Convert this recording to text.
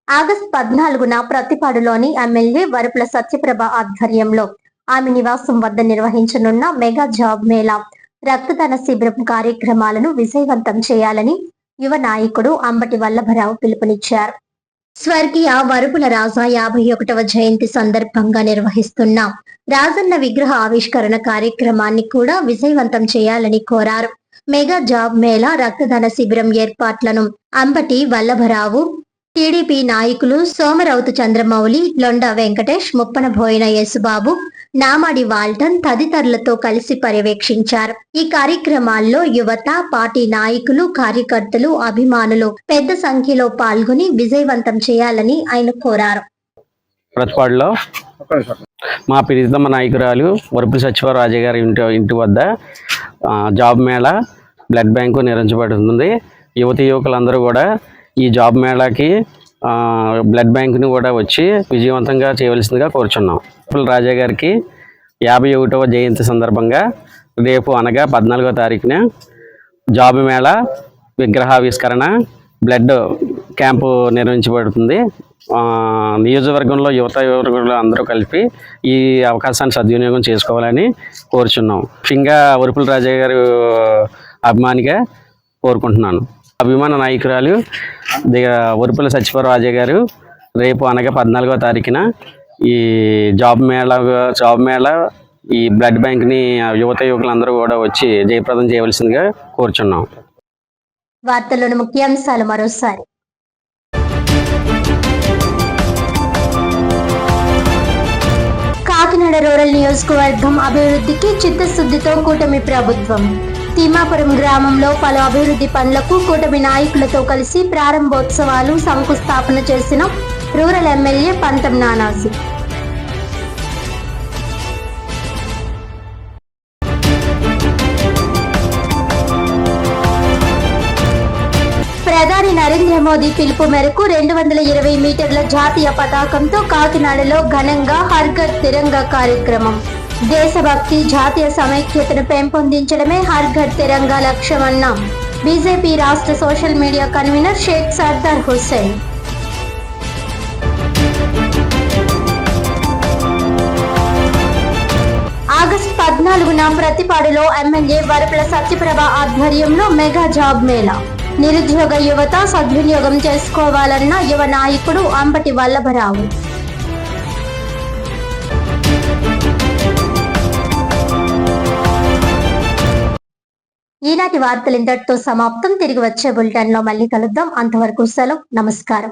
August 14న ప్రతిపాడులోని MLA Varapula Satyaprabha ఆధ్వర్యంలో ఆమె నివాసం వద్ద నిర్వహించనున్న మెగా జాబ్ మేళా రక్తదాన శిబిరం కార్యక్రమాలను విజయవంతం చేయాలని యువ నాయకుడు అంబటి వల్లభరావు పిలుపునిచ్చారు. స్వర్గీయ వరపుల రాజా 51వ జయంతి సందర్భంగా నిర్వహిస్తున్న రాజన్న విగ్రహ ఆవిష్కరణ కార్యక్రమాన్ని కూడా విజయవంతం చేయాలని కోరారు. మెగా జాబ్ మేళా రక్తదాన శిబిరం ఏర్పాట్లను అంబటి వల్లభరావు, టీడీపీ నాయకులు సోమరౌతు చంద్రమౌళి, లొండ వెంకటేష్, ముప్పన బోయిన యేసుబాబు, నామాడి వాల్టన్ తదితరులతో కలిసి పర్యవేక్షించారు. ఈ కార్యక్రమాల్లో యువత, పార్టీ నాయకులు, కార్యకర్తలు, అభిమానులు పెద్ద సంఖ్యలో పాల్గొని విజయవంతం చేయాలని ఆయన కోరారు. ప్రతిపాడులో మా ప్రియతమ నాయకురాలు వరపుల సత్యప్రభ రాజా గారి ఇంటి వద్ద జాబ్ మేళా బ్లడ్ బ్యాంకు నిర్వహించబడుతుంది. యువతి యువకులందరూ కూడా ఈ జాబ్ మేళాకి బ్లడ్ బ్యాంకుని కూడా వచ్చి విజయవంతంగా చేయవలసిందిగా కోరుచున్నాం. వరపుల రాజా గారికి 51వ జయంతి సందర్భంగా రేపు అనగా 14వ తారీఖున జాబ్ మేళా విగ్రహావిష్కరణ బ్లడ్ క్యాంపు నిర్వహించబడుతుంది. నియోజకవర్గంలో యువకులు అందరూ కలిపి ఈ అవకాశాన్ని సద్వినియోగం చేసుకోవాలని కోరుచున్నాం. ముఖ్యంగా వరపుల రాజా గారు అభిమానిగా కోరుకుంటున్నాను. అభిమాన నాయకురాలు వరపుల సత్యప్రభ రాజా గారు రేపు అనగా 14వ తారీఖున ఈ జాబ్ మేళా ఈ బ్లడ్ బ్యాంక్ని యువత యువకులందరూ కూడా వచ్చి జయప్రదం చేయవలసిందిగా కోరుచున్నాం. వార్తల్లోని ముఖ్యాంశాలు మరోసారి. కాకినాడ రూరల్ నియోజకవర్గం అభివృద్ధికి చిత్తశుద్ధితో కూటమి ప్రభుత్వం. తిమ్మాపురం గ్రామంలో పలు అభివృద్ధి పనులకు కూటమి నాయకులతో కలిసి ప్రారంభోత్సవాలు, శంకుస్థాపన చేసిన రూరల్ ఎమ్మెల్యే పంతం నానాజీ. ప్రధాని నరేంద్ర మోదీ పిలుపు మేరకు 220 మీటర్ల జాతీయ పతాకంతో కాకినాడలో ఘనంగా హర్ ఘర్ తిరంగా కార్యక్రమం. దేశభక్తి, జాతీయ సమైక్యతను పెంపొందించడమే హర్ ఘర్ తిరంగా లక్ష్యమన్న బీజేపీ రాష్ట్ర social media convener Sheikh Sardar Hussain. August 14న ప్రతిపాడులో ఎమ్మెల్యే వరపుల సత్యప్రభ ఆధ్వర్యంలో మెగా జాబ్ మేళా. నిరుద్యోగ యువత సద్వినియోగం చేసుకోవాలన్న యువ నాయకుడు అంబటి వల్లభరావు. ఈనాటి వార్తలు ఇంతటితో సమాప్తం. తిరిగి వచ్చే బులెటిన్ లో మళ్ళీ కలుద్దాం. అంతవరకు సెలవు. నమస్కారం.